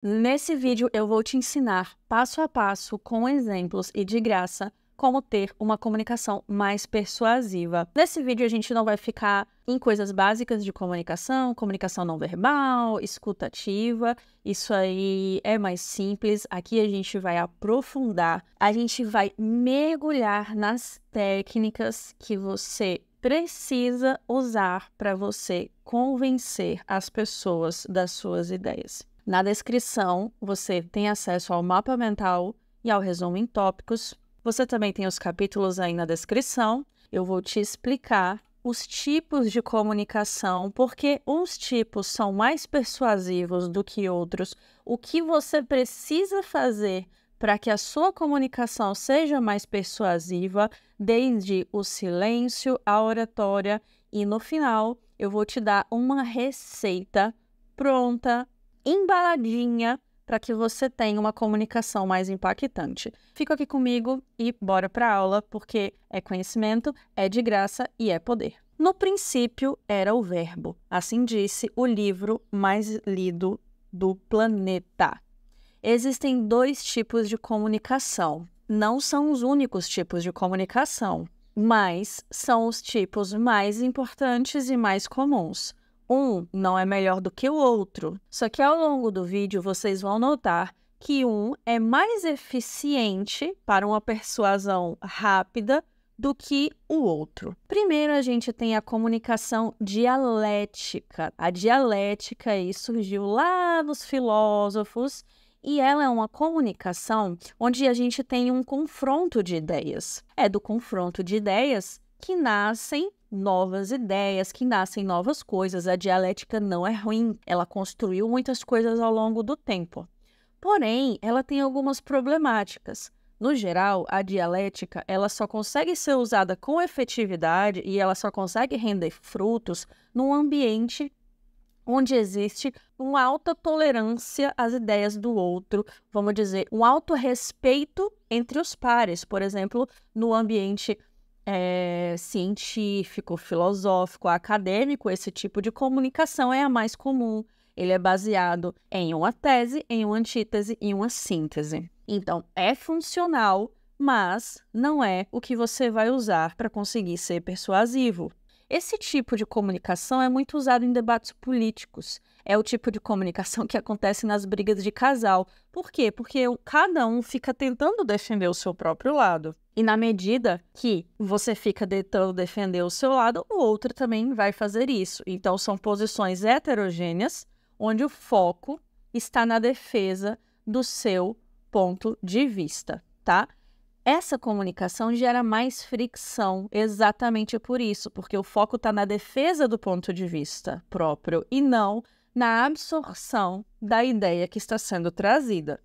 Nesse vídeo eu vou te ensinar passo a passo, com exemplos e de graça, como ter uma comunicação mais persuasiva. Nesse vídeo a gente não vai ficar em coisas básicas de comunicação, comunicação não verbal, escuta ativa, isso aí é mais simples. Aqui a gente vai aprofundar, a gente vai mergulhar nas técnicas que você precisa usar para você convencer as pessoas das suas ideias. Na descrição, você tem acesso ao mapa mental e ao resumo em tópicos. Você também tem os capítulos aí na descrição. Eu vou te explicar os tipos de comunicação, porque uns tipos são mais persuasivos do que outros, o que você precisa fazer para que a sua comunicação seja mais persuasiva, desde o silêncio, a oratória, e no final eu vou te dar uma receita pronta, embaladinha, para que você tenha uma comunicação mais impactante. Fica aqui comigo e bora para a aula, porque é conhecimento, é de graça e é poder. No princípio era o verbo, assim disse o livro mais lido do planeta. Existem dois tipos de comunicação. Não são os únicos tipos de comunicação, mas são os tipos mais importantes e mais comuns. Um não é melhor do que o outro, só que ao longo do vídeo vocês vão notar que um é mais eficiente para uma persuasão rápida do que o outro. Primeiro a gente tem a comunicação dialética. A dialética aí surgiu lá nos filósofos e ela é uma comunicação onde a gente tem um confronto de ideias. É do confronto de ideias que nascem novas ideias, que nascem novas coisas. A dialética não é ruim, ela construiu muitas coisas ao longo do tempo. Porém, ela tem algumas problemáticas. No geral, a dialética ela só consegue ser usada com efetividade e ela só consegue render frutos num ambiente onde existe uma alta tolerância às ideias do outro, vamos dizer, um alto respeito entre os pares. Por exemplo, no ambiente científico, filosófico, acadêmico, esse tipo de comunicação é a mais comum. Ele é baseado em uma tese, em uma antítese e uma síntese. Então, é funcional, mas não é o que você vai usar para conseguir ser persuasivo. Esse tipo de comunicação é muito usado em debates políticos. É o tipo de comunicação que acontece nas brigas de casal. Por quê? Porque cada um fica tentando defender o seu próprio lado. E na medida que você fica tentando defender o seu lado, o outro também vai fazer isso. Então, são posições heterogêneas, onde o foco está na defesa do seu ponto de vista, tá? Essa comunicação gera mais fricção, exatamente por isso, porque o foco está na defesa do ponto de vista próprio e não na absorção da ideia que está sendo trazida.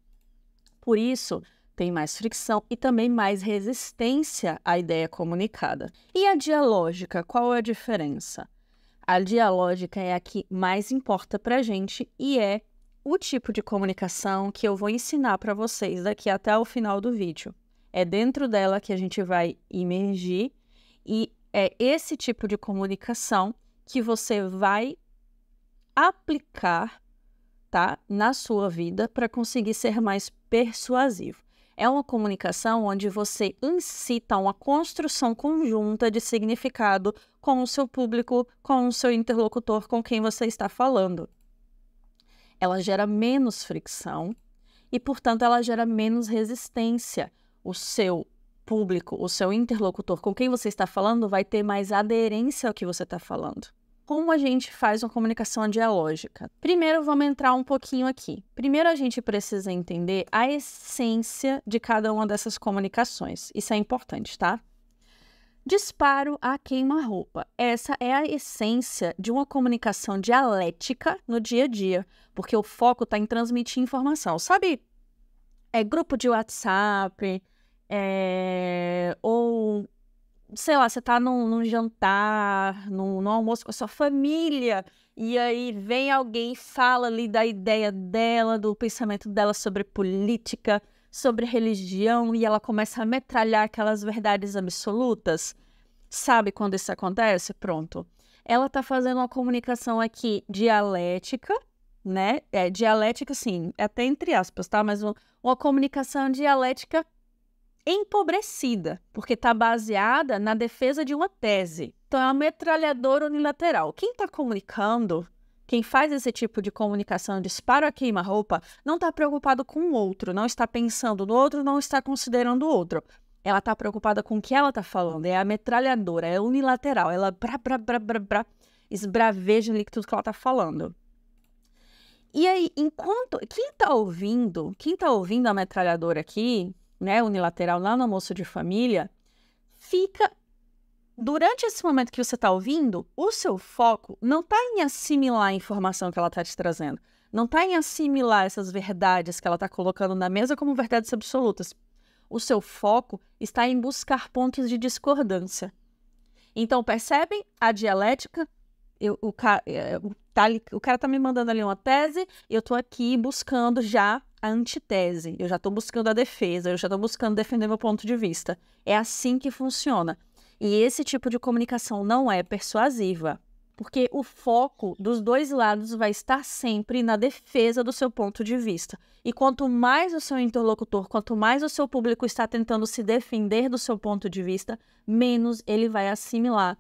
Por isso, tem mais fricção e também mais resistência à ideia comunicada. E a dialógica, qual é a diferença? A dialógica é a que mais importa para a gente e é o tipo de comunicação que eu vou ensinar para vocês daqui até o final do vídeo. É dentro dela que a gente vai imergir e é esse tipo de comunicação que você vai aplicar, tá, na sua vida para conseguir ser mais persuasivo. É uma comunicação onde você incita uma construção conjunta de significado com o seu público, com o seu interlocutor, com quem você está falando. Ela gera menos fricção e, portanto, ela gera menos resistência. O seu público, o seu interlocutor com quem você está falando vai ter mais aderência ao que você está falando. Como a gente faz uma comunicação dialógica? Primeiro, vamos entrar um pouquinho aqui. Primeiro, a gente precisa entender a essência de cada uma dessas comunicações. Isso é importante, tá? Disparo a queima-roupa. Essa é a essência de uma comunicação dialética no dia a dia, porque o foco está em transmitir informação. Sabe, grupo de WhatsApp, ou, sei lá, você está num jantar, num almoço com a sua família, e aí vem alguém e fala ali da ideia dela, do pensamento dela sobre política, sobre religião, e ela começa a metralhar aquelas verdades absolutas. Sabe quando isso acontece? Pronto. Ela está fazendo uma comunicação aqui dialética, né? Dialética, sim, até entre aspas, tá? Mas uma comunicação dialética empobrecida, porque está baseada na defesa de uma tese. Então, é uma metralhadora unilateral. Quem está comunicando, quem faz esse tipo de comunicação, dispara a queima-roupa, não está preocupado com o outro, não está pensando no outro, não está considerando o outro. Ela está preocupada com o que ela está falando. É a metralhadora, é unilateral. Ela esbraveja ali tudo que ela está falando. E aí, enquanto quem está ouvindo a metralhadora aqui, né, unilateral lá no almoço de família, fica, durante esse momento que você está ouvindo, o seu foco não está em assimilar a informação que ela está te trazendo, não está em assimilar essas verdades que ela está colocando na mesa como verdades absolutas. O seu foco está em buscar pontos de discordância. Então, percebem a dialética? O cara tá me mandando ali uma tese e eu tô aqui buscando já a antitese. Eu já tô buscando a defesa, eu já tô buscando defender meu ponto de vista. É assim que funciona. E esse tipo de comunicação não é persuasiva, porque o foco dos dois lados vai estar sempre na defesa do seu ponto de vista. E quanto mais o seu interlocutor, quanto mais o seu público está tentando se defender do seu ponto de vista, menos ele vai assimilar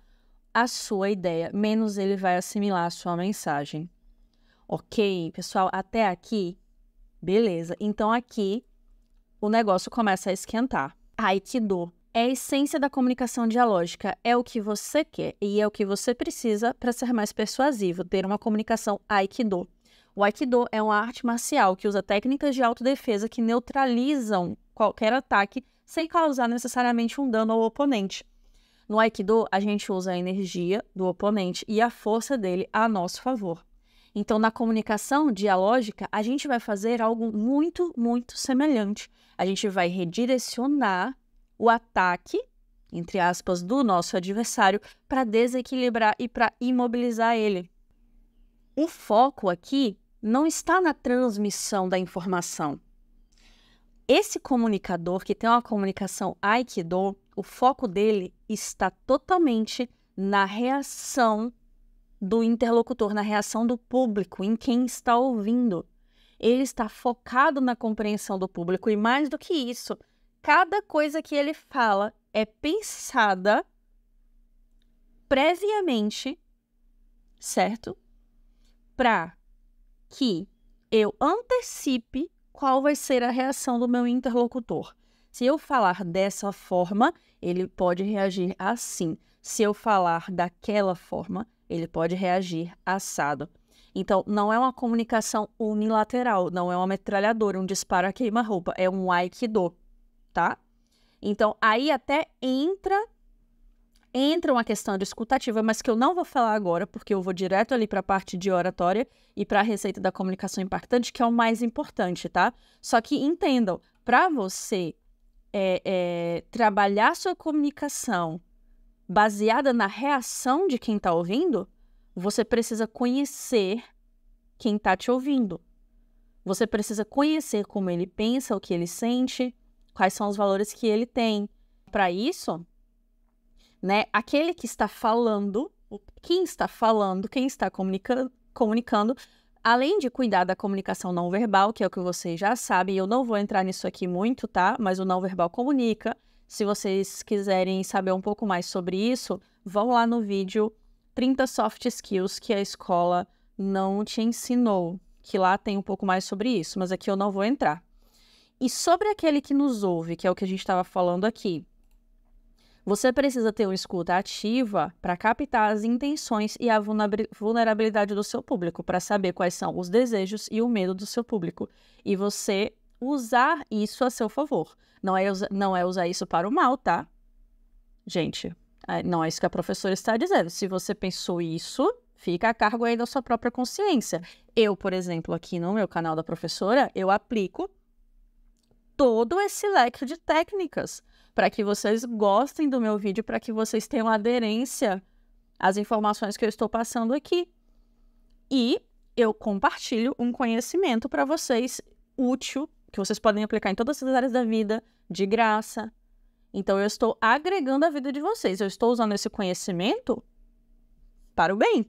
a sua ideia, menos ele vai assimilar a sua mensagem. Ok, pessoal? Até aqui, beleza. Então aqui o negócio começa a esquentar. Aikido é a essência da comunicação dialógica, é o que você quer e é o que você precisa para ser mais persuasivo, ter uma comunicação Aikido. O Aikido é uma arte marcial que usa técnicas de autodefesa que neutralizam qualquer ataque sem causar necessariamente um dano ao oponente. No Aikido, a gente usa a energia do oponente e a força dele a nosso favor. Então, na comunicação dialógica, a gente vai fazer algo muito, muito semelhante. A gente vai redirecionar o ataque, entre aspas, do nosso adversário para desequilibrar e para imobilizar ele. O foco aqui não está na transmissão da informação. Esse comunicador que tem uma comunicação Aikido, o foco dele está totalmente na reação do interlocutor, na reação do público, em quem está ouvindo. Ele está focado na compreensão do público e, mais do que isso, cada coisa que ele fala é pensada previamente, certo? Para que eu antecipe qual vai ser a reação do meu interlocutor. Se eu falar dessa forma, ele pode reagir assim. Se eu falar daquela forma, ele pode reagir assado. Então, não é uma comunicação unilateral, não é uma metralhadora, um disparo a queima-roupa, é um Aikido, tá? Então, aí até entra uma questão de escutativa, mas que eu não vou falar agora, porque eu vou direto ali para a parte de oratória e para a receita da comunicação impactante, que é o mais importante, tá? Só que entendam, para você trabalhar sua comunicação baseada na reação de quem está ouvindo, você precisa conhecer quem está te ouvindo. Você precisa conhecer como ele pensa, o que ele sente, quais são os valores que ele tem. Para isso, né, aquele que está falando, quem está comunicando, além de cuidar da comunicação não verbal, que é o que vocês já sabem, eu não vou entrar nisso aqui muito, tá? Mas o não verbal comunica. Se vocês quiserem saber um pouco mais sobre isso, vão lá no vídeo 30 Soft Skills que a escola não te ensinou, que lá tem um pouco mais sobre isso, mas aqui eu não vou entrar. E sobre aquele que nos ouve, que é o que a gente estava falando aqui, você precisa ter uma escuta ativa para captar as intenções e a vulnerabilidade do seu público, para saber quais são os desejos e o medo do seu público. E você usar isso a seu favor. Não é usar isso para o mal, tá? Gente, não é isso que a professora está dizendo. Se você pensou isso, fica a cargo aí da sua própria consciência. Eu, por exemplo, aqui no meu canal da professora, eu aplico todo esse leque de técnicas para que vocês gostem do meu vídeo, para que vocês tenham aderência às informações que eu estou passando aqui. E eu compartilho um conhecimento para vocês útil, que vocês podem aplicar em todas as áreas da vida, de graça. Então, eu estou agregando a vida de vocês. Eu estou usando esse conhecimento para o bem.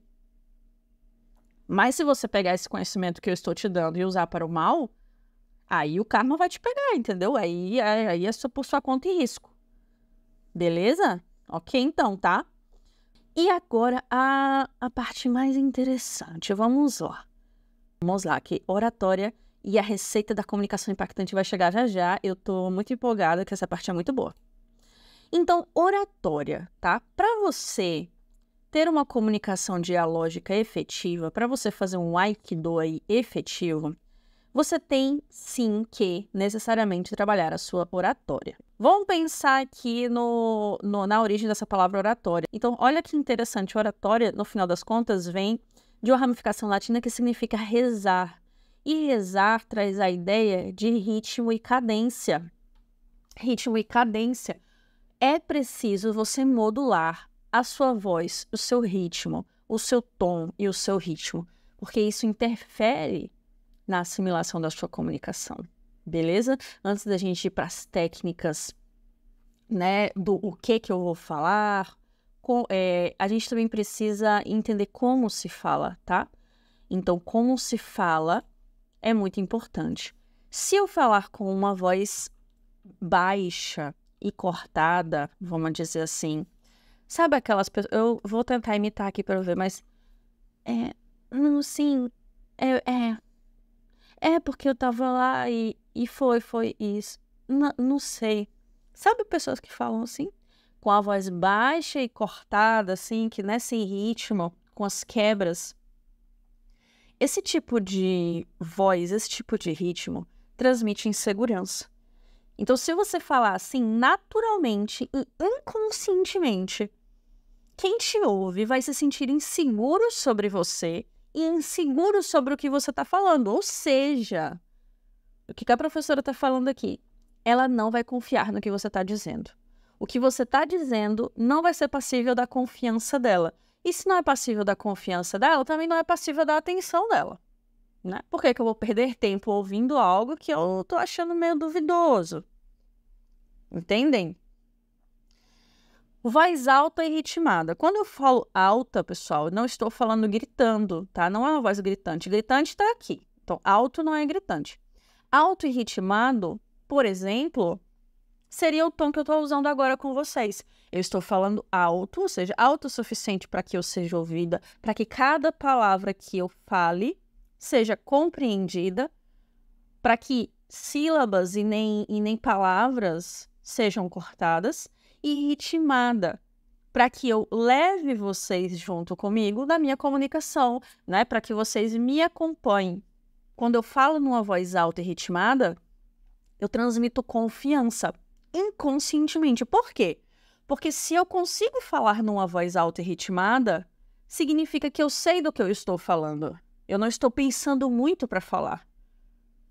Mas se você pegar esse conhecimento que eu estou te dando e usar para o mal, aí o karma vai te pegar, entendeu? Aí é por sua conta e risco. Beleza? Ok, então, tá? E agora a parte mais interessante. Vamos lá. Vamos lá, que oratória e a receita da comunicação impactante vai chegar já já. Eu tô muito empolgada, que essa parte é muito boa. Então, oratória, tá? Para você ter uma comunicação dialógica efetiva, para você fazer um Aikido aí efetivo, você tem sim que necessariamente trabalhar a sua oratória. Vamos pensar aqui na origem dessa palavra oratória. Então, olha que interessante, oratória, no final das contas, vem de uma ramificação latina que significa rezar. E rezar traz a ideia de ritmo e cadência. Ritmo e cadência. É preciso você modular a sua voz, o seu ritmo, o seu tom e o seu ritmo, porque isso interfere na assimilação da sua comunicação, beleza? Antes da gente ir para as técnicas, né, do o que eu vou falar, a gente também precisa entender como se fala, tá? Então, como se fala é muito importante. Se eu falar com uma voz baixa e cortada, vamos dizer assim, sabe aquelas pessoas... Eu vou tentar imitar aqui para ver, mas... Não, sim, porque eu tava lá e foi isso. Não sei. Sabe pessoas que falam assim? Com a voz baixa e cortada, assim, que né, sem ritmo, com as quebras. Esse tipo de voz, esse tipo de ritmo, transmite insegurança. Então, se você falar assim, naturalmente e inconscientemente, quem te ouve vai se sentir inseguro sobre você e inseguro sobre o que você está falando. Ou seja, o que a professora está falando aqui? Ela não vai confiar no que você está dizendo. O que você está dizendo não vai ser passível da confiança dela. E se não é passível da confiança dela, também não é passível da atenção dela. Né? Por que eu vou perder tempo ouvindo algo que eu estou achando meio duvidoso? Entendem? Voz alta e ritmada. Quando eu falo alta, pessoal, não estou falando gritando, tá? Não é uma voz gritante. Gritante está aqui. Então, alto não é gritante. Alto e ritmado, por exemplo, seria o tom que eu estou usando agora com vocês. Eu estou falando alto, ou seja, alto o suficiente para que eu seja ouvida, para que cada palavra que eu fale seja compreendida, para que sílabas e nem palavras sejam cortadas, e ritmada, para que eu leve vocês junto comigo na minha comunicação, né? Para que vocês me acompanhem. Quando eu falo numa voz alta e ritmada, eu transmito confiança inconscientemente. Por quê? Porque se eu consigo falar numa voz alta e ritmada, significa que eu sei do que eu estou falando. Eu não estou pensando muito para falar.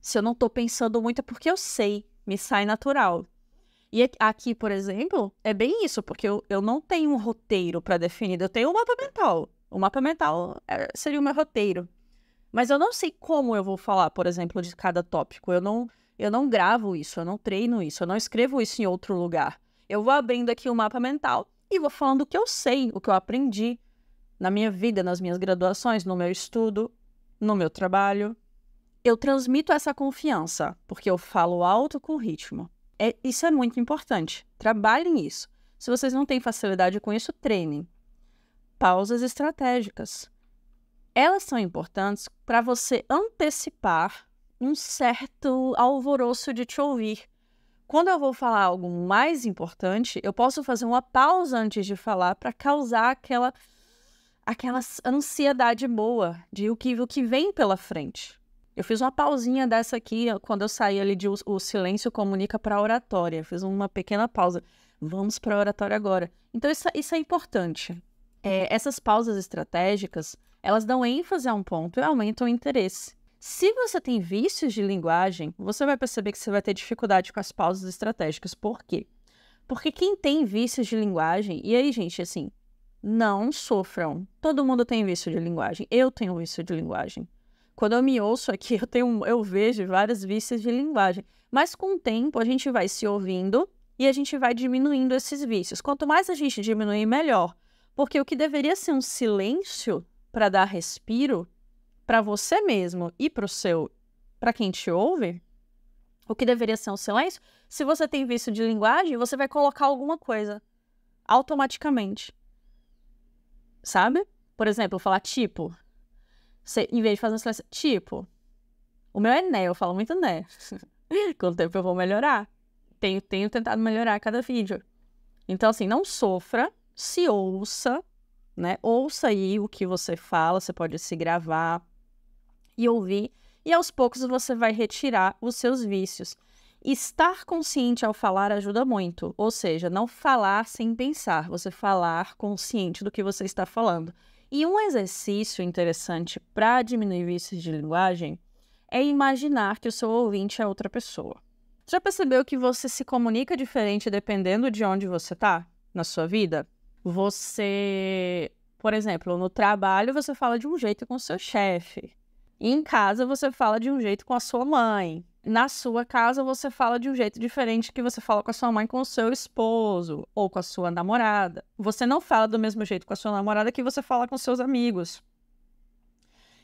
Se eu não estou pensando muito é porque eu sei, me sai natural. E aqui, por exemplo, é bem isso, porque eu não tenho um roteiro pré-definido, eu tenho um mapa mental. O mapa mental seria o meu roteiro. Mas eu não sei como eu vou falar, por exemplo, de cada tópico. Eu não gravo isso, eu não treino isso, eu não escrevo isso em outro lugar. Eu vou abrindo aqui o mapa mental e vou falando o que eu sei, o que eu aprendi na minha vida, nas minhas graduações, no meu estudo, no meu trabalho. Eu transmito essa confiança, porque eu falo alto com ritmo. Isso é muito importante. Trabalhem isso. Se vocês não têm facilidade com isso, treinem. Pausas estratégicas. Elas são importantes para você antecipar um certo alvoroço de te ouvir. Quando eu vou falar algo mais importante, eu posso fazer uma pausa antes de falar para causar aquela ansiedade boa de o que vem pela frente. Eu fiz uma pausinha dessa aqui, quando eu saí ali de O Silêncio Comunica para a Oratória. Eu fiz uma pequena pausa. Vamos para a oratória agora. Então, isso é importante. Essas pausas estratégicas, elas dão ênfase a um ponto e aumentam o interesse. Se você tem vícios de linguagem, você vai perceber que você vai ter dificuldade com as pausas estratégicas. Por quê? Porque quem tem vícios de linguagem... E aí, gente, assim, não sofram. Todo mundo tem vício de linguagem. Eu tenho vício de linguagem. Quando eu me ouço aqui, eu vejo vários vícios de linguagem. Mas com o tempo, a gente vai se ouvindo e a gente vai diminuindo esses vícios. Quanto mais a gente diminuir, melhor. Porque o que deveria ser um silêncio para dar respiro, para você mesmo e para quem te ouve, o que deveria ser um silêncio, se você tem vício de linguagem, você vai colocar alguma coisa automaticamente. Sabe? Por exemplo, falar tipo. Você, em vez de fazer um silêncio, tipo. O meu é né, eu falo muito né. Com o tempo eu vou melhorar. Tenho tentado melhorar a cada vídeo. Então, assim, não sofra, se ouça, né? Ouça aí o que você fala, você pode se gravar e ouvir. E aos poucos você vai retirar os seus vícios. Estar consciente ao falar ajuda muito. Ou seja, não falar sem pensar, você falar consciente do que você está falando. E um exercício interessante para diminuir vícios de linguagem é imaginar que o seu ouvinte é outra pessoa. Já percebeu que você se comunica diferente dependendo de onde você está na sua vida? Você, por exemplo, no trabalho você fala de um jeito com o seu chefe. Em casa você fala de um jeito com a sua mãe. Na sua casa você fala de um jeito diferente que você fala com a sua mãe, com o seu esposo ou com a sua namorada. Você não fala do mesmo jeito com a sua namorada que você fala com seus amigos.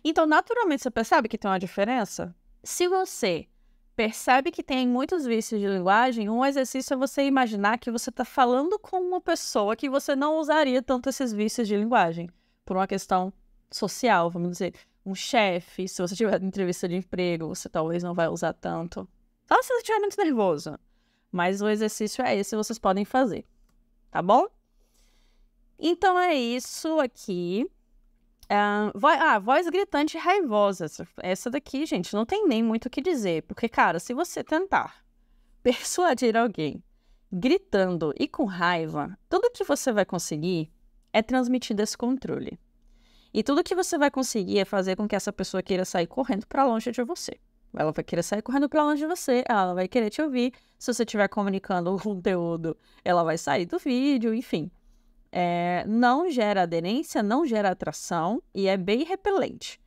Então, naturalmente, você percebe que tem uma diferença? Se você percebe que tem muitos vícios de linguagem, um exercício é você imaginar que você está falando com uma pessoa que você não usaria tanto esses vícios de linguagem, por uma questão social, vamos dizer. Um chefe, se você tiver entrevista de emprego, você talvez não vai usar tanto. Só se você estiver muito nervoso. Mas o exercício é esse, vocês podem fazer. Tá bom? Então é isso aqui. Voz gritante e raivosa. Essa daqui, gente, não tem nem muito o que dizer. Porque, cara, se você tentar persuadir alguém gritando e com raiva, tudo que você vai conseguir é transmitir descontrole. E tudo que você vai conseguir é fazer com que essa pessoa queira sair correndo para longe de você. Ela vai querer sair correndo para longe de você, ela vai querer te ouvir. Se você estiver comunicando o conteúdo, ela vai sair do vídeo, enfim. Não gera aderência, não gera atração e é bem repelente.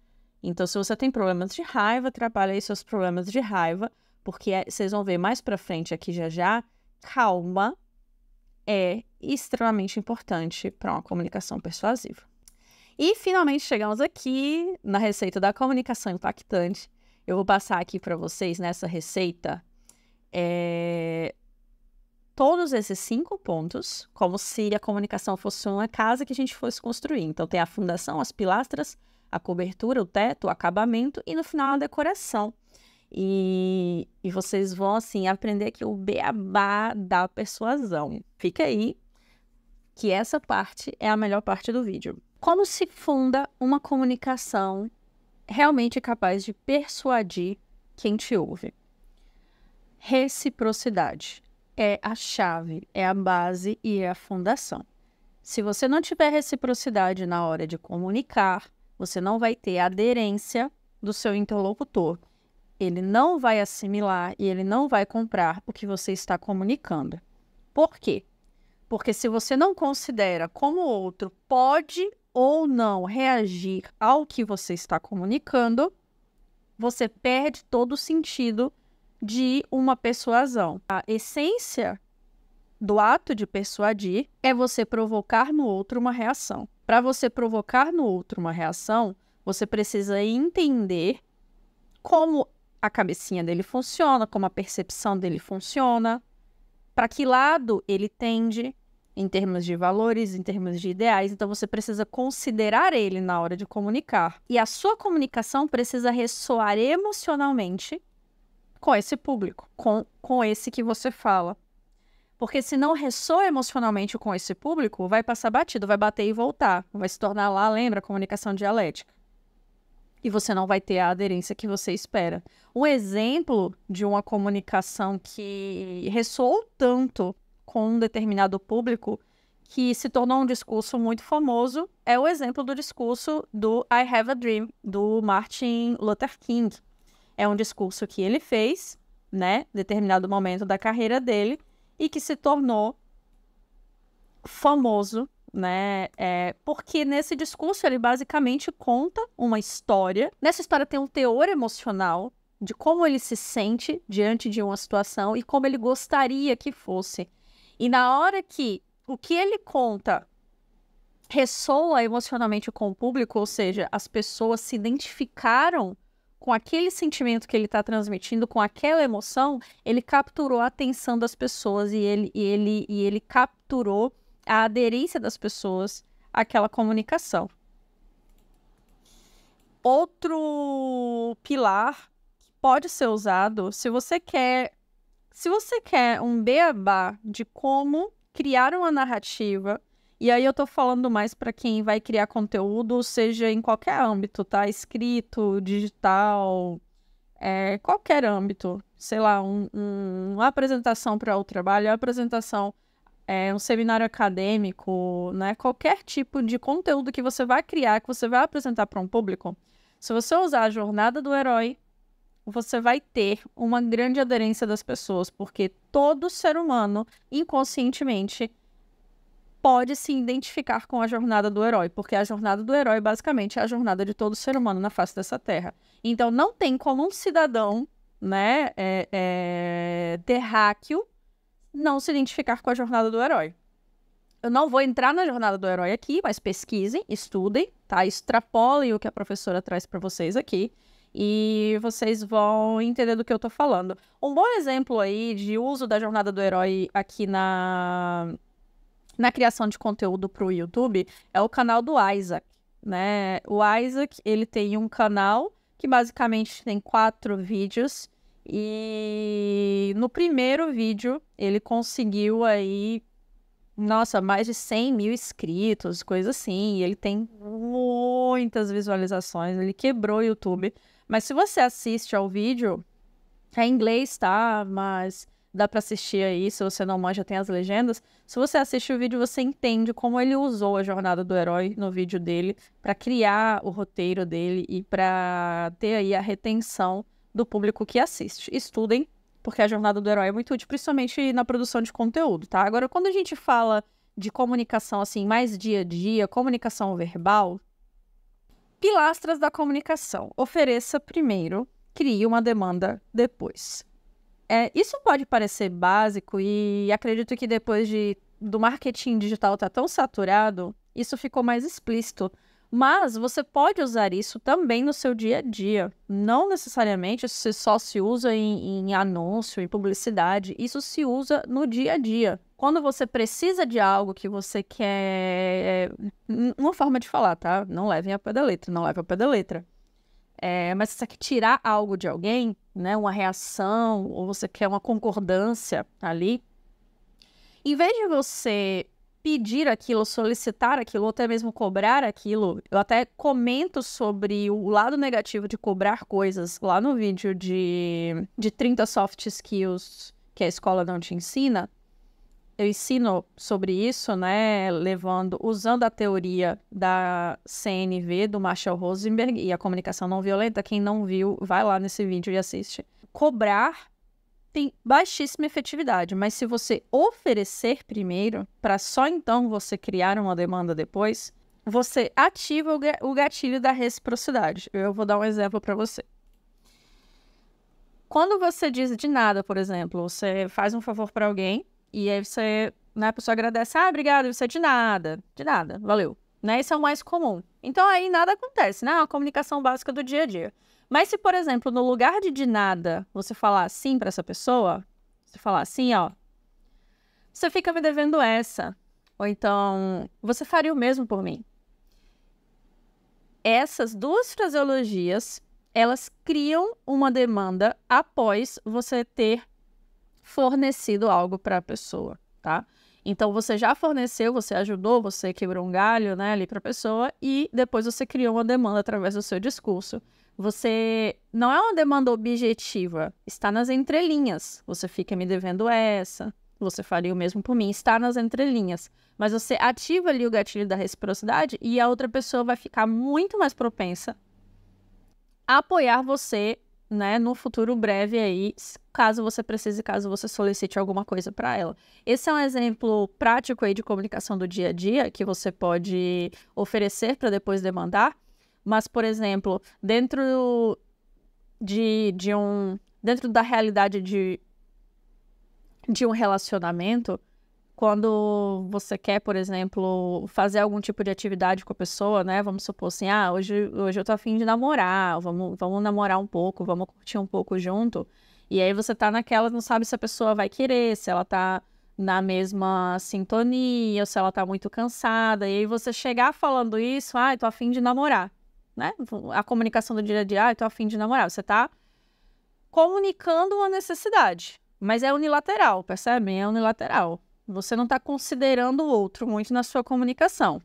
Então, se você tem problemas de raiva, trabalha aí seus problemas de raiva, porque vocês vão ver mais pra frente aqui já, calma é extremamente importante para uma comunicação persuasiva. E, finalmente, chegamos aqui na receita da comunicação impactante. Eu vou passar aqui para vocês, nessa receita, todos esses 5 pontos, como se a comunicação fosse uma casa que a gente fosse construir. Então, tem a fundação, as pilastras, a cobertura, o teto, o acabamento e, no final, a decoração. E vocês vão, assim, aprender aqui o beabá da persuasão. Fica aí, que essa parte é a melhor parte do vídeo. Como se funda uma comunicação realmente capaz de persuadir quem te ouve? Reciprocidade é a chave, é a base e é a fundação. Se você não tiver reciprocidade na hora de comunicar, você não vai ter aderência do seu interlocutor. Ele não vai assimilar e ele não vai comprar o que você está comunicando. Por quê? Porque se você não considera como o outro pode ou não reagir ao que você está comunicando, você perde todo o sentido de uma persuasão. A essência do ato de persuadir é você provocar no outro uma reação. Para você provocar no outro uma reação, você precisa entender como a cabecinha dele funciona, como a percepção dele funciona, para que lado ele tende em termos de valores, em termos de ideais. Então, você precisa considerar ele na hora de comunicar. E a sua comunicação precisa ressoar emocionalmente com esse público, com esse que você fala. Porque se não ressoa emocionalmente com esse público, vai passar batido, vai bater e voltar. Vai se tornar lá, lembra, comunicação dialética. E você não vai ter a aderência que você espera. Um exemplo de uma comunicação que ressoou tanto com um determinado público que se tornou um discurso muito famoso é o exemplo do discurso do I Have a Dream, do Martin Luther King. É um discurso que ele fez, né, em determinado momento da carreira dele, e que se tornou famoso, né, porque nesse discurso ele basicamente conta uma história. Nessa história tem um teor emocional de como ele se sente diante de uma situação e como ele gostaria que fosse. E na hora que o que ele conta ressoa emocionalmente com o público, ou seja, as pessoas se identificaram com aquele sentimento que ele está transmitindo, com aquela emoção, ele capturou a atenção das pessoas e ele capturou a aderência das pessoas àquela comunicação. Outro pilar que pode ser usado, se você quer um beabá de como criar uma narrativa, e aí eu tô falando mais para quem vai criar conteúdo, seja em qualquer âmbito, tá? Escrito, digital, qualquer âmbito. Sei lá, uma apresentação para o trabalho, uma apresentação, um seminário acadêmico, né? Qualquer tipo de conteúdo que você vai criar, que você vai apresentar para um público, se você usar a jornada do herói, você vai ter uma grande aderência das pessoas, porque todo ser humano, inconscientemente, pode se identificar com a jornada do herói, porque a jornada do herói, basicamente, é a jornada de todo ser humano na face dessa terra. Então, não tem como um cidadão, né, terráqueo, não se identificar com a jornada do herói. Eu não vou entrar na jornada do herói aqui, mas pesquisem, estudem, tá? Extrapolem o que a professora traz para vocês aqui e vocês vão entender do que eu tô falando. Um bom exemplo aí de uso da jornada do herói aqui na criação de conteúdo para o YouTube é o canal do Isaac, né? O Isaac, ele tem um canal que basicamente tem 4 vídeos e no primeiro vídeo ele conseguiu aí, nossa, mais de 100 mil inscritos, coisa assim, e ele tem muitas visualizações, ele quebrou o YouTube. Mas se você assiste ao vídeo, é em inglês, tá? Mas dá pra assistir aí, se você não manja, tem as legendas. Se você assiste o vídeo, você entende como ele usou a jornada do herói no vídeo dele pra criar o roteiro dele e pra ter aí a retenção do público que assiste. Estudem, porque a jornada do herói é muito útil, principalmente na produção de conteúdo, tá? Agora, quando a gente fala de comunicação, assim, mais dia a dia, comunicação verbal, pilastras da comunicação. Ofereça primeiro, crie uma demanda depois. Isso pode parecer básico e acredito que depois do marketing digital estar tão saturado, isso ficou mais explícito. Mas você pode usar isso também no seu dia a dia. Não necessariamente isso só se usa em anúncio, em publicidade. Isso se usa no dia a dia. Quando você precisa de algo que você quer... Uma forma de falar, tá? Não levem ao pé da letra, não leve ao pé da letra. Mas se você quer tirar algo de alguém, né? Uma reação, ou você quer uma concordância ali, em vez de você pedir aquilo, solicitar aquilo, ou até mesmo cobrar aquilo, eu até comento sobre o lado negativo de cobrar coisas lá no vídeo de 30 soft skills que a escola não te ensina. Eu ensino sobre isso, né, usando a teoria da CNV, do Marshall Rosenberg, e a comunicação não violenta. Quem não viu, vai lá nesse vídeo e assiste. Cobrar tem baixíssima efetividade, mas se você oferecer primeiro, para só então você criar uma demanda depois, você ativa o gatilho da reciprocidade. Eu vou dar um exemplo para você. Quando você diz de nada, por exemplo, você faz um favor para alguém, e aí a pessoa agradece, obrigado, você de nada, valeu. Né? Isso é o mais comum. Então aí nada acontece, né? É uma comunicação básica do dia a dia. Mas se, por exemplo, no lugar de nada, você falar assim para essa pessoa, você falar assim, ó, você fica me devendo essa, ou então, você faria o mesmo por mim. Essas duas fraseologias, elas criam uma demanda após você ter fornecido algo para a pessoa, tá? Então, você já forneceu, você ajudou, você quebrou um galho, né, ali para a pessoa, e depois você criou uma demanda através do seu discurso. Você não é uma demanda objetiva, está nas entrelinhas. Você fica me devendo essa, você faria o mesmo por mim, está nas entrelinhas. Mas você ativa ali o gatilho da reciprocidade e a outra pessoa vai ficar muito mais propensa a apoiar você, né, no futuro breve aí, caso você precise, caso você solicite alguma coisa para ela. Esse é um exemplo prático aí de comunicação do dia a dia que você pode oferecer para depois demandar. Mas, por exemplo, dentro da realidade de um relacionamento, Quando você quer, por exemplo, fazer algum tipo de atividade com a pessoa, né? Vamos supor assim, hoje eu tô a fim de namorar, vamos namorar um pouco, vamos curtir um pouco junto. E aí você tá naquela, não sabe se a pessoa vai querer, se ela tá na mesma sintonia, ou se ela tá muito cansada. E aí você chegar falando isso, tô a fim de namorar, né? A comunicação do dia a dia, tô a fim de namorar. Você tá comunicando uma necessidade, mas é unilateral, percebem? É unilateral. Você não está considerando o outro muito na sua comunicação.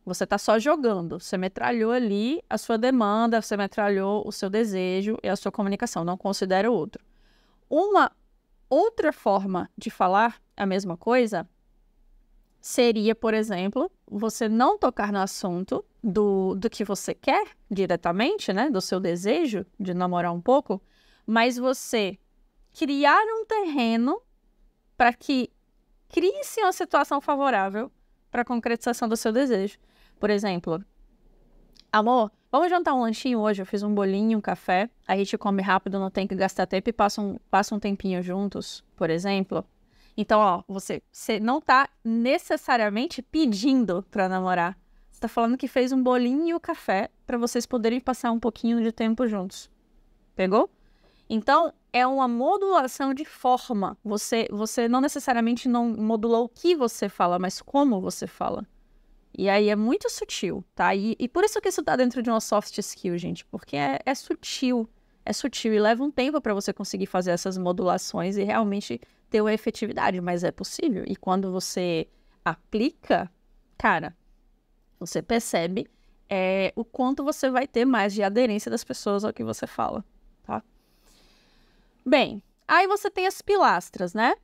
Você está só jogando. Você metralhou ali a sua demanda, você metralhou o seu desejo e a sua comunicação. Não considera o outro. Uma outra forma de falar a mesma coisa seria, por exemplo, você não tocar no assunto do que você quer diretamente, né? Do seu desejo de namorar um pouco, mas você criar um terreno para que crie-se uma situação favorável para a concretização do seu desejo. Por exemplo, amor, vamos jantar um lanchinho hoje? Eu fiz um bolinho, um café, a gente come rápido, não tem que gastar tempo e passa um tempinho juntos, por exemplo. Então, você não está necessariamente pedindo para namorar. Você está falando que fez um bolinho e o café para vocês poderem passar um pouquinho de tempo juntos. Pegou? Então, é uma modulação de forma. Você não necessariamente não modula o que você fala, mas como você fala. E aí é muito sutil, tá? E por isso que isso tá dentro de uma soft skill, gente. Porque é sutil. É sutil e leva um tempo para você conseguir fazer essas modulações e realmente ter uma efetividade. Mas é possível. E quando você aplica, cara, você percebe o quanto você vai ter mais de aderência das pessoas ao que você fala, tá? Bem, aí você tem as pilastras, né?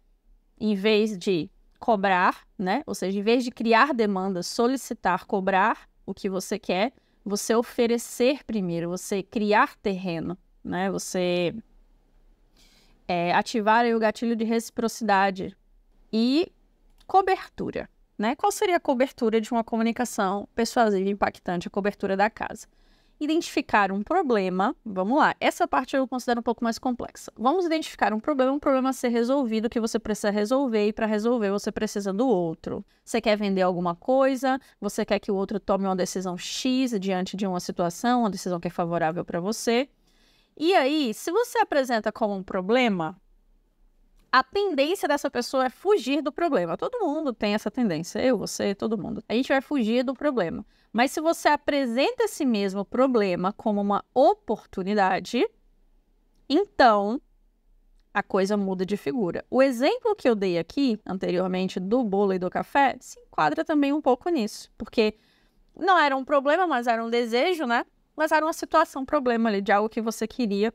Em vez de cobrar, né? Ou seja, em vez de criar demanda, solicitar, cobrar o que você quer, você oferecer primeiro, você criar terreno, né? Você ativar aí o gatilho de reciprocidade e cobertura, né? Qual seria a cobertura de uma comunicação persuasiva e impactante, a cobertura da casa? Identificar um problema, vamos lá, essa parte eu considero um pouco mais complexa. Vamos identificar um problema a ser resolvido que você precisa resolver e para resolver você precisa do outro. Você quer vender alguma coisa, você quer que o outro tome uma decisão X diante de uma situação, uma decisão que é favorável para você. E aí, se você apresenta como um problema, a tendência dessa pessoa é fugir do problema. Todo mundo tem essa tendência, eu, você, todo mundo. A gente vai fugir do problema. Mas se você apresenta esse mesmo problema como uma oportunidade, então a coisa muda de figura. O exemplo que eu dei aqui, anteriormente, do bolo e do café, se enquadra também um pouco nisso. Porque não era um problema, mas era um desejo, né? Mas era uma situação, um problema ali, de algo que você queria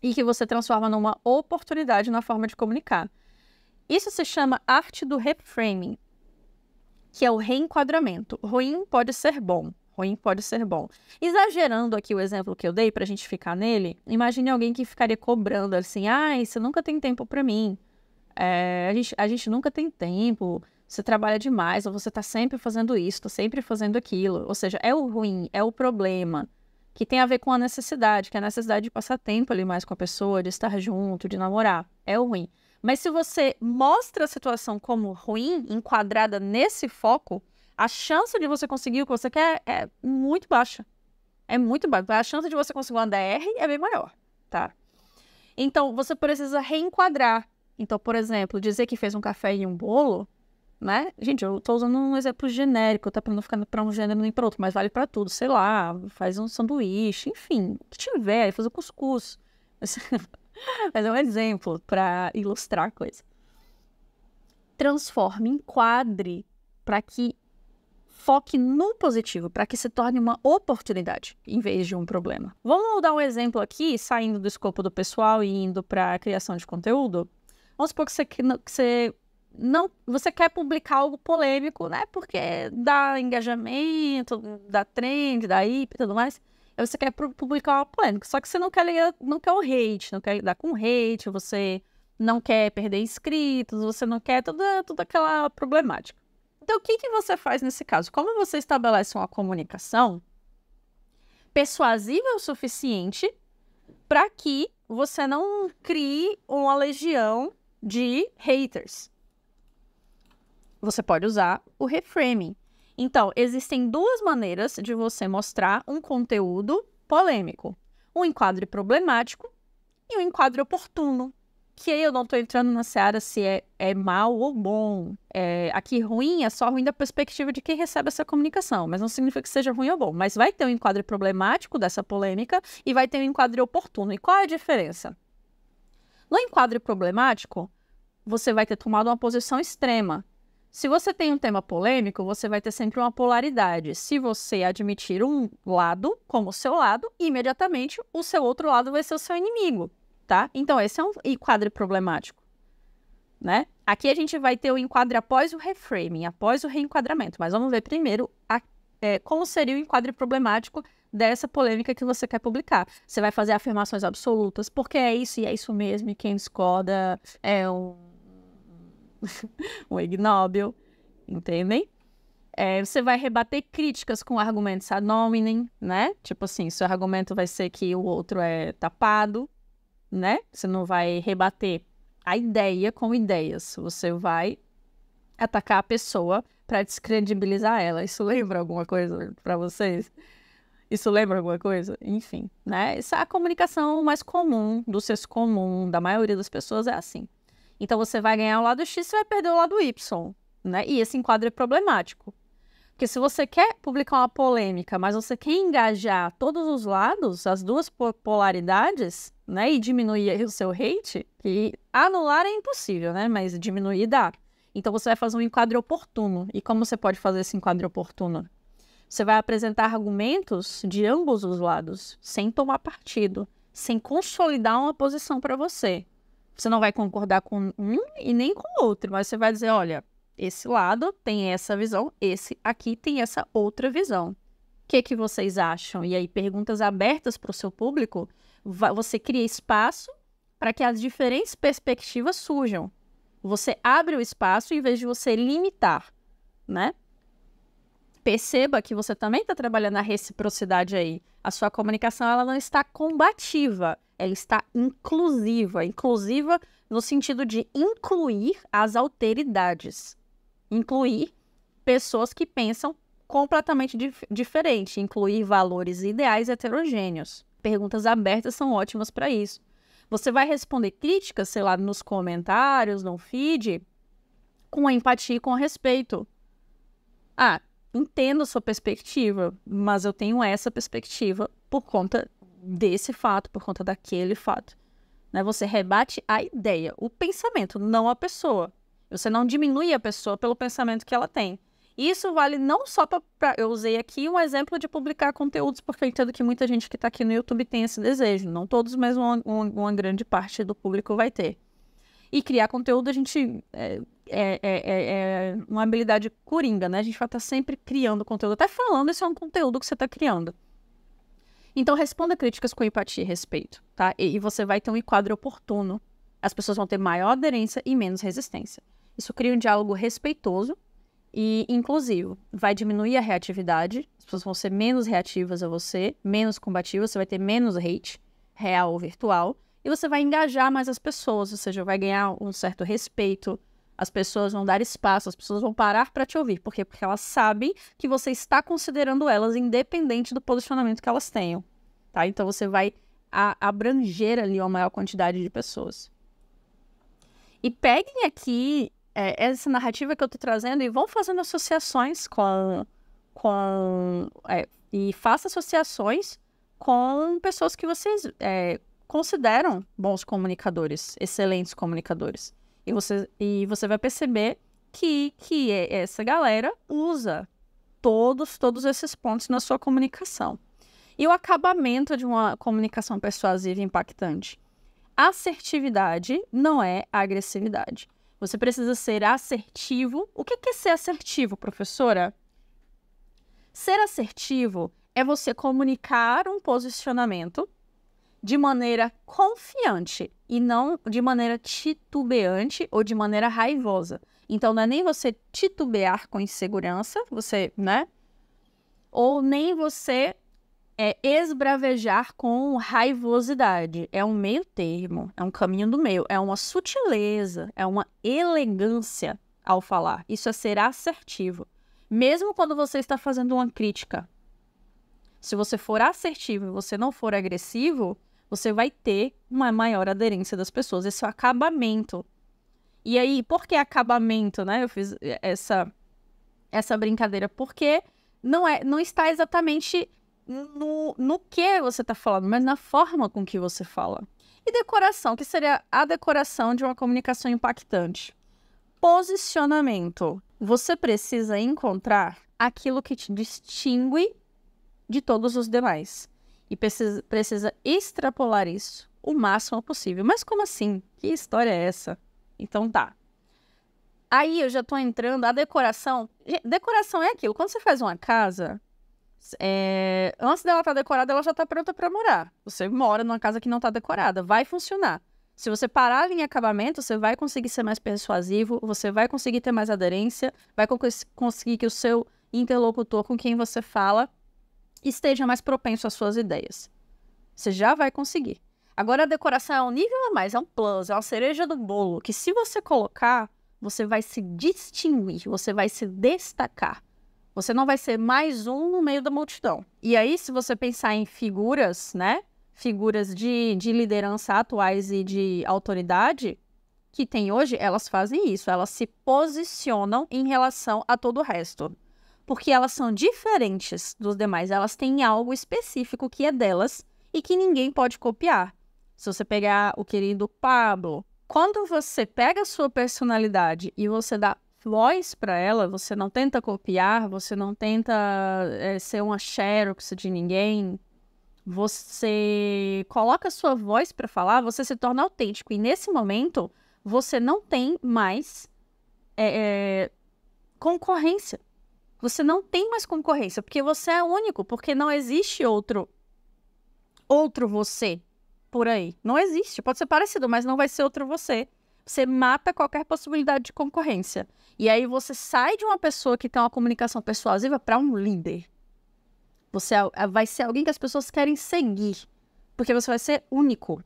e que você transforma numa oportunidade na forma de comunicar. Isso se chama arte do reframing, que é o reenquadramento. Ruim pode ser bom. Ruim pode ser bom. Exagerando aqui o exemplo que eu dei para a gente ficar nele, imagine alguém que ficaria cobrando assim, você nunca tem tempo para mim. A gente nunca tem tempo, você trabalha demais, ou você está sempre fazendo isso, está sempre fazendo aquilo. Ou seja, é o ruim, é o problema, que tem a ver com a necessidade, que é a necessidade de passar tempo ali mais com a pessoa, de estar junto, de namorar. É o ruim. Mas se você mostra a situação como ruim, enquadrada nesse foco, a chance de você conseguir o que você quer é muito baixa. É muito baixa. A chance de você conseguir uma DR é bem maior, tá? Então, você precisa reenquadrar. Então, por exemplo, dizer que fez um café e um bolo, né? Gente, eu tô usando um exemplo genérico, tá? Pra não ficar pra um gênero nem pra outro, mas vale pra tudo. Sei lá, faz um sanduíche, enfim, o que tiver, faz um cuscuz. Mas é um exemplo para ilustrar a coisa. Transforme, enquadre para que foque no positivo, para que se torne uma oportunidade em vez de um problema. Vamos dar um exemplo aqui, saindo do escopo do pessoal e indo para a criação de conteúdo. Vamos supor que você quer publicar algo polêmico, né? Porque dá engajamento, dá trend, dá hype e tudo mais. Aí você quer publicar uma polêmica. Só que você não quer o hate, não quer lidar com hate, você não quer perder inscritos, você não quer toda aquela problemática. Então, o que você faz nesse caso? Como você estabelece uma comunicação persuasiva o suficiente para que você não crie uma legião de haters? Você pode usar o reframing. Então, existem duas maneiras de você mostrar um conteúdo polêmico. Um enquadre problemático e um enquadre oportuno. Que aí eu não estou entrando na seara se é mal ou bom. Aqui ruim é só ruim da perspectiva de quem recebe essa comunicação, mas não significa que seja ruim ou bom. Mas vai ter um enquadre problemático dessa polêmica e vai ter um enquadre oportuno. E qual é a diferença? No enquadre problemático, você vai ter tomado uma posição extrema. Se você tem um tema polêmico, você vai ter sempre uma polaridade. Se você admitir um lado como seu lado, imediatamente o seu outro lado vai ser o seu inimigo. Tá? Então, esse é um enquadre problemático, né? Aqui a gente vai ter o enquadre após o reframing, após o reenquadramento. Mas vamos ver primeiro como seria o enquadre problemático dessa polêmica que você quer publicar. Você vai fazer afirmações absolutas, porque é isso e é isso mesmo, e quem discorda é um ignóbil, entendem? Você vai rebater críticas com argumentos ad hominem, né? Tipo assim, seu argumento vai ser que o outro é tapado, né? Você não vai rebater a ideia com ideias. Você vai atacar a pessoa para descredibilizar ela. Isso lembra alguma coisa para vocês? Isso lembra alguma coisa? Enfim, né? Essa é a comunicação mais comum, do senso comum, da maioria das pessoas é assim. Então, você vai ganhar o lado X e vai perder o lado Y, né? E esse enquadro é problemático. Porque se você quer publicar uma polêmica, mas você quer engajar todos os lados, as duas polaridades, né, e diminuir o seu hate, que anular é impossível, né, mas diminuir dá. Então, você vai fazer um enquadre oportuno. E como você pode fazer esse enquadre oportuno? Você vai apresentar argumentos de ambos os lados, sem tomar partido, sem consolidar uma posição para você. Você não vai concordar com um e nem com o outro, mas você vai dizer, olha, esse lado tem essa visão, esse aqui tem essa outra visão. O que vocês acham? E aí, perguntas abertas para o seu público, você cria espaço para que as diferentes perspectivas surjam. Você abre o espaço em vez de você limitar, né? Perceba que você também está trabalhando a reciprocidade aí. A sua comunicação ela não está combativa, ela está inclusiva. Inclusiva no sentido de incluir as alteridades. Incluir pessoas que pensam completamente diferente. Incluir valores ideais heterogêneos. Perguntas abertas são ótimas para isso. Você vai responder críticas, sei lá, nos comentários, no feed, com empatia e com respeito. Entendo a sua perspectiva, mas eu tenho essa perspectiva por conta desse fato, por conta daquele fato. Né? Você rebate a ideia, o pensamento, não a pessoa. Você não diminui a pessoa pelo pensamento que ela tem. Isso vale não só para... Eu usei aqui um exemplo de publicar conteúdos, porque eu entendo que muita gente que está aqui no YouTube tem esse desejo. Não todos, mas uma grande parte do público vai ter. E criar conteúdo, a gente... É uma habilidade coringa, né? A gente vai estar sempre criando conteúdo. Até falando, isso é um conteúdo que você está criando. Então, responda críticas com empatia e respeito, tá? E você vai ter um enquadro oportuno. As pessoas vão ter maior aderência e menos resistência. Isso cria um diálogo respeitoso e inclusivo. Vai diminuir a reatividade. As pessoas vão ser menos reativas a você, menos combativas. Você vai ter menos hate, real ou virtual. E você vai engajar mais as pessoas, ou seja, vai ganhar um certo respeito. As pessoas vão dar espaço, as pessoas vão parar para te ouvir. Por quê? Porque elas sabem que você está considerando elas independente do posicionamento que elas tenham. Tá? Então, você vai abranger ali uma maior quantidade de pessoas. E peguem aqui essa narrativa que eu estou trazendo e vão fazendo associações e faça associações com pessoas que vocês consideram bons comunicadores, excelentes comunicadores. E você vai perceber que essa galera usa todos esses pontos na sua comunicação. E o acabamento de uma comunicação persuasiva e impactante. Assertividade não é agressividade. Você precisa ser assertivo. O que é ser assertivo, professora? Ser assertivo é você comunicar um posicionamento de maneira confiante e não de maneira titubeante ou de maneira raivosa. Então, não é nem você titubear com insegurança, né? Ou nem você esbravejar com raivosidade. É um meio termo, é um caminho do meio, é uma sutileza, é uma elegância ao falar. Isso é ser assertivo. Mesmo quando você está fazendo uma crítica. Se você for assertivo e você não for agressivo, você vai ter uma maior aderência das pessoas. Esse é o acabamento. E aí, por que acabamento, né? Eu fiz essa brincadeira. Porque não está exatamente no que você está falando, mas na forma com que você fala. E decoração, que seria a decoração de uma comunicação impactante. Posicionamento. Você precisa encontrar aquilo que te distingue de todos os demais. E precisa extrapolar isso o máximo possível. Mas como assim? Que história é essa? Então tá. Aí eu já tô entrando, a decoração... Decoração é aquilo. Quando você faz uma casa, antes dela estar decorada, ela já tá pronta para morar. Você mora numa casa que não tá decorada. Vai funcionar. Se você parar em acabamento, você vai conseguir ser mais persuasivo, você vai conseguir ter mais aderência, vai conseguir que o seu interlocutor com quem você fala esteja mais propenso às suas ideias. Você já vai conseguir. Agora, a decoração é um nível a mais, é um plus, é uma cereja do bolo, que se você colocar, você vai se distinguir, você vai se destacar. Você não vai ser mais um no meio da multidão. E aí, se você pensar em figuras, né? Figuras de liderança atuais e de autoridade que tem hoje, elas fazem isso. Elas se posicionam em relação a todo o resto. Porque elas são diferentes dos demais. Elas têm algo específico que é delas e que ninguém pode copiar. Se você pegar o querido Pablo, quando você pega a sua personalidade e você dá voz para ela, você não tenta copiar, você não tenta ser uma xerox de ninguém, você coloca a sua voz para falar, você se torna autêntico. E nesse momento, você não tem mais concorrência. Você não tem mais concorrência, porque você é único, porque não existe outro você por aí. Não existe. Pode ser parecido, mas não vai ser outro você. Você mata qualquer possibilidade de concorrência. E aí você sai de uma pessoa que tem uma comunicação persuasiva para um líder. Você vai ser alguém que as pessoas querem seguir, porque você vai ser único.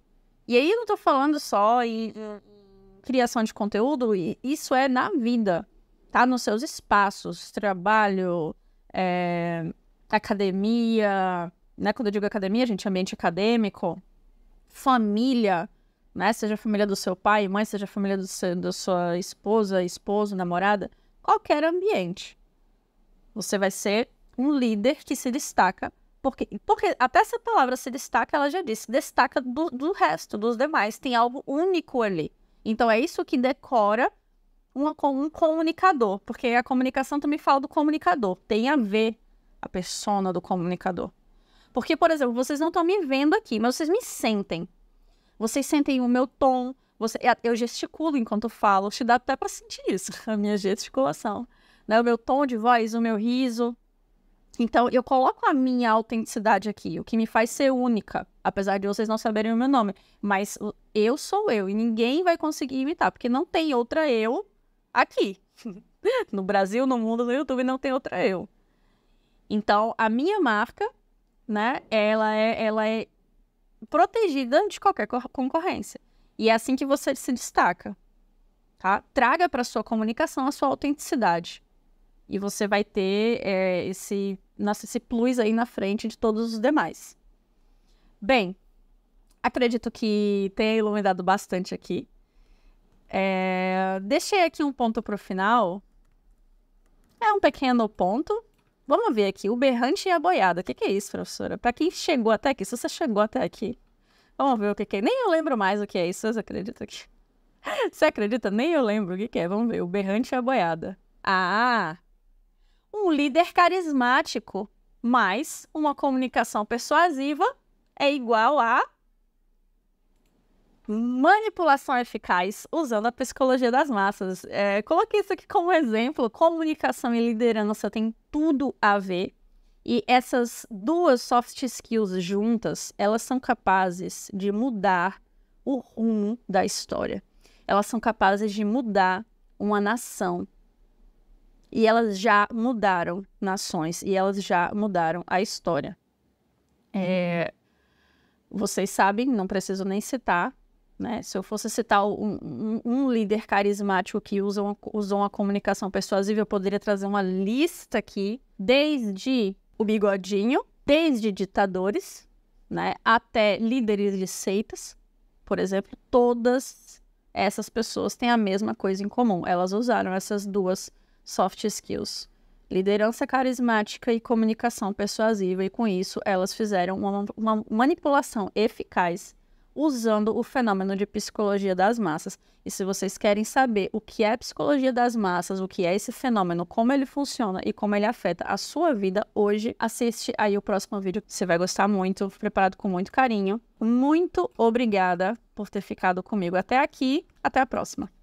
E aí eu não tô falando só em criação de conteúdo, e isso é na vida, tá? Nos seus espaços, trabalho, academia, né? Quando eu digo academia, gente, ambiente acadêmico, família, né? Seja a família do seu pai, mãe, seja a família da sua esposa, esposo, namorada, qualquer ambiente. Você vai ser um líder que se destaca, porque até essa palavra se destaca, ela já disse, destaca do resto, dos demais, tem algo único ali. Então é isso que decora um comunicador, porque a comunicação também fala do comunicador, tem a ver a persona do comunicador. Porque, por exemplo, vocês não estão me vendo aqui, mas vocês me sentem. Vocês sentem o meu tom, eu gesticulo enquanto falo, te dá até para sentir isso, a minha gesticulação, né? O meu tom de voz, o meu riso. Então, eu coloco a minha autenticidade aqui, o que me faz ser única, apesar de vocês não saberem o meu nome. Mas eu sou eu, e ninguém vai conseguir imitar, porque não tem outra eu aqui. No Brasil, no mundo, no YouTube, não tem outra eu. Então, a minha marca, né, ela é protegida de qualquer concorrência. E é assim que você se destaca, tá? Traga para sua comunicação a sua autenticidade. E você vai ter esse plus aí na frente de todos os demais. Bem, acredito que tenha iluminado bastante aqui. Deixei aqui um ponto para o final. É um pequeno ponto. Vamos ver aqui, o berrante e a boiada. O que é isso, professora? Para quem chegou até aqui, se você chegou até aqui, vamos ver o que é. Nem eu lembro mais o que é isso, vocês acreditam aqui? Você acredita? Nem eu lembro o que é. Vamos ver, o berrante e a boiada. Um líder carismático, mas uma comunicação persuasiva é igual a manipulação eficaz usando a psicologia das massas. Coloquei isso aqui como exemplo. Comunicação e liderança tem tudo a ver. E essas duas soft skills juntas, elas são capazes de mudar o rumo da história. Elas são capazes de mudar uma nação. E elas já mudaram nações, e elas já mudaram a história. Vocês sabem, não preciso nem citar, né? Se eu fosse citar um líder carismático que usou uma comunicação persuasiva, eu poderia trazer uma lista aqui, desde o Bigodinho, desde ditadores, né, até líderes de seitas, por exemplo. Todas essas pessoas têm a mesma coisa em comum. Elas usaram essas duas soft skills, liderança carismática e comunicação persuasiva, e com isso elas fizeram uma manipulação eficaz usando o fenômeno de psicologia das massas. E se vocês querem saber o que é psicologia das massas, o que é esse fenômeno, como ele funciona e como ele afeta a sua vida hoje, assiste aí o próximo vídeo, que você vai gostar muito, preparado com muito carinho. Muito obrigada por ter ficado comigo até aqui. Até a próxima!